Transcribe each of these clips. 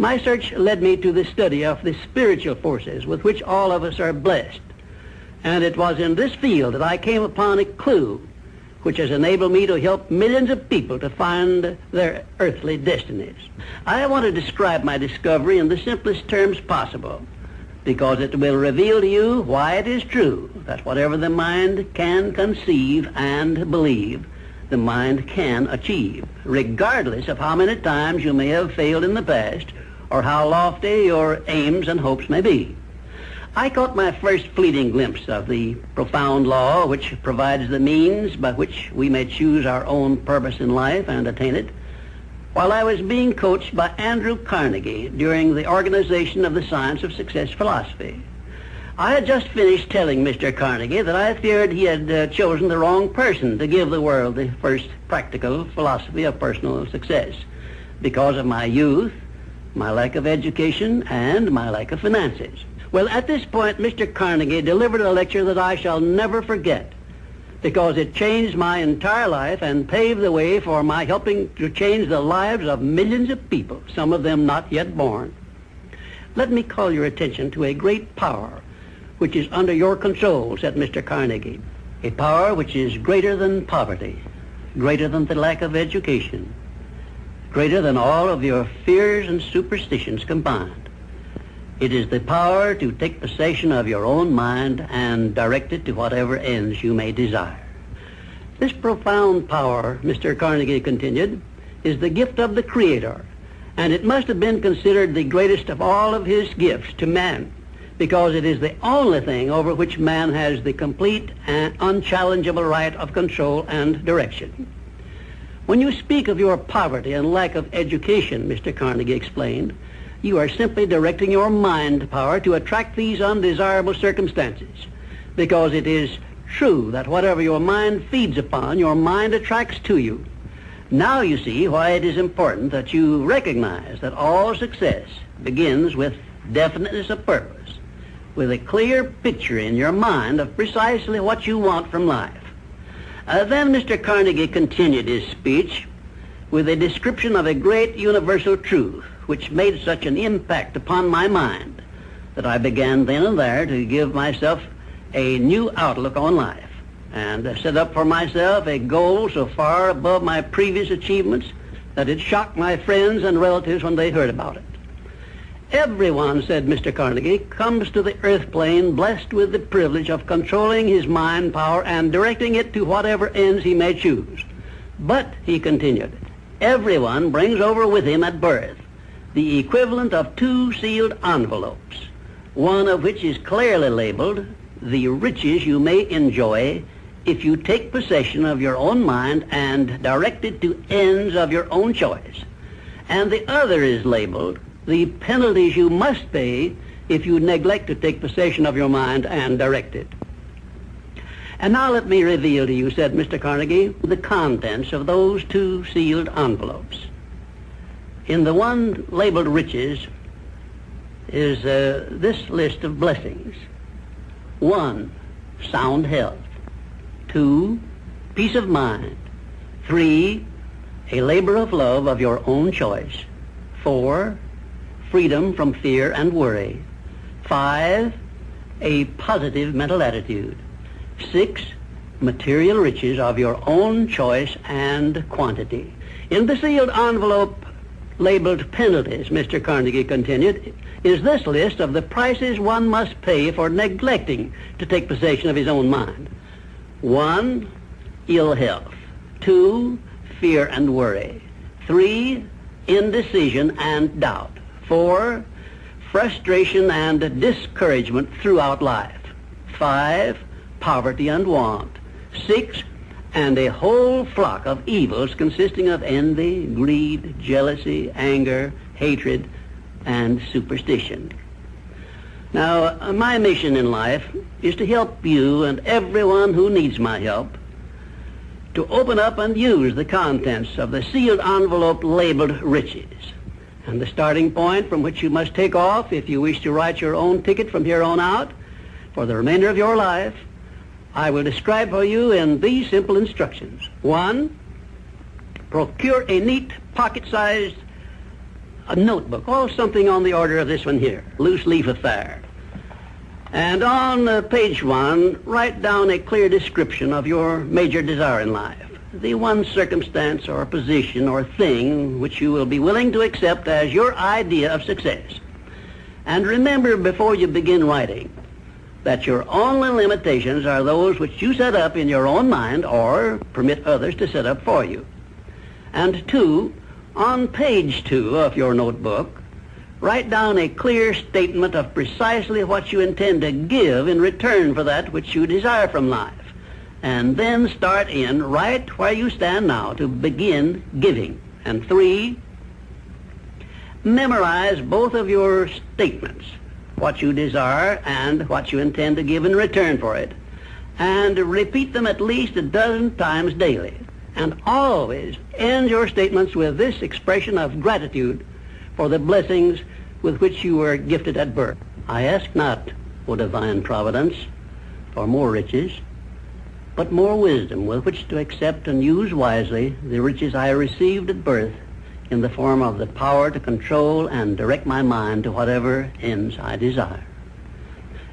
My search led me to the study of the spiritual forces with which all of us are blessed. And it was in this field that I came upon a clue which has enabled me to help millions of people to find their earthly destinies. I want to describe my discovery in the simplest terms possible, because it will reveal to you why it is true that whatever the mind can conceive and believe, the mind can achieve, regardless of how many times you may have failed in the past or how lofty your aims and hopes may be. I caught my first fleeting glimpse of the profound law which provides the means by which we may choose our own purpose in life and attain it, while I was being coached by Andrew Carnegie during the organization of the Science of Success philosophy. I had just finished telling Mr. Carnegie that I feared he had chosen the wrong person to give the world the first practical philosophy of personal success because of my youth, my lack of education, and my lack of finances. Well, at this point, Mr. Carnegie delivered a lecture that I shall never forget, because it changed my entire life and paved the way for my helping to change the lives of millions of people, some of them not yet born. Let me call your attention to a great power which is under your control, said Mr. Carnegie, a power which is greater than poverty, greater than the lack of education, greater than all of your fears and superstitions combined. It is the power to take possession of your own mind and direct it to whatever ends you may desire. This profound power, Mr. Carnegie continued, is the gift of the Creator, and it must have been considered the greatest of all of his gifts to man, because it is the only thing over which man has the complete and unchallengeable right of control and direction. When you speak of your poverty and lack of education, Mr. Carnegie explained, you are simply directing your mind power to attract these undesirable circumstances, because it is true that whatever your mind feeds upon, your mind attracts to you. Now you see why it is important that you recognize that all success begins with definiteness of purpose, with a clear picture in your mind of precisely what you want from life. Then Mr. Carnegie continued his speech with a description of a great universal truth which made such an impact upon my mind that I began then and there to give myself a new outlook on life and set up for myself a goal so far above my previous achievements that it shocked my friends and relatives when they heard about it. Everyone, said Mr. Carnegie, comes to the earth plane blessed with the privilege of controlling his mind power and directing it to whatever ends he may choose. But, he continued, everyone brings over with him at birth the equivalent of 2 sealed envelopes, one of which is clearly labeled, the riches you may enjoy if you take possession of your own mind and direct it to ends of your own choice. And the other is labeled, the penalties you must pay if you neglect to take possession of your mind and direct it. And now let me reveal to you, said Mr. Carnegie, the contents of those 2 sealed envelopes. In the one labeled riches is this list of blessings. 1, sound health. 2, peace of mind. 3, a labor of love of your own choice. 4, freedom from fear and worry. 5, a positive mental attitude. 6, material riches of your own choice and quantity. In the sealed envelope labeled penalties, Mr. Carnegie continued, is this list of the prices one must pay for neglecting to take possession of his own mind. 1, ill health. 2, fear and worry. 3, indecision and doubt. 4, frustration and discouragement throughout life. 5, poverty and want. 6, and a whole flock of evils consisting of envy, greed, jealousy, anger, hatred, and superstition. Now, my mission in life is to help you and everyone who needs my help to open up and use the contents of the sealed envelope labeled riches. And the starting point from which you must take off if you wish to write your own ticket from here on out for the remainder of your life, I will describe for you in these simple instructions. 1, procure a neat pocket-sized a notebook, or something on the order of this one here, loose leaf affair. And on page 1, write down a clear description of your major desire in life, the one circumstance or position or thing which you will be willing to accept as your idea of success. And remember before you begin writing that your only limitations are those which you set up in your own mind or permit others to set up for you. And 2, on page 2 of your notebook, write down a clear statement of precisely what you intend to give in return for that which you desire from life. And then start in right where you stand now to begin giving. And 3, memorize both of your statements, what you desire and what you intend to give in return for it, and repeat them at least a dozen times daily. And always end your statements with this expression of gratitude for the blessings with which you were gifted at birth. I ask not, O divine providence, for more riches, but more wisdom with which to accept and use wisely the riches I received at birth in the form of the power to control and direct my mind to whatever ends I desire.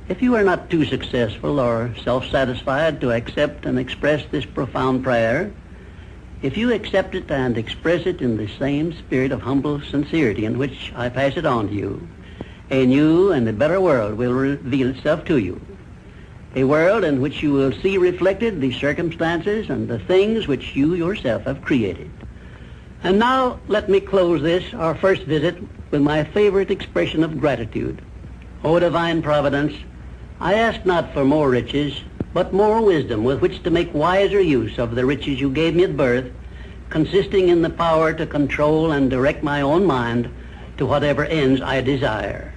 If you are not too successful or self-satisfied to accept and express this profound prayer, if you accept it and express it in the same spirit of humble sincerity in which I pass it on to you, a new and a better world will reveal itself to you. A world in which you will see reflected the circumstances and the things which you yourself have created. And now let me close this, our first visit, with my favorite expression of gratitude. O divine providence, I ask not for more riches, but more wisdom with which to make wiser use of the riches you gave me at birth, consisting in the power to control and direct my own mind to whatever ends I desire.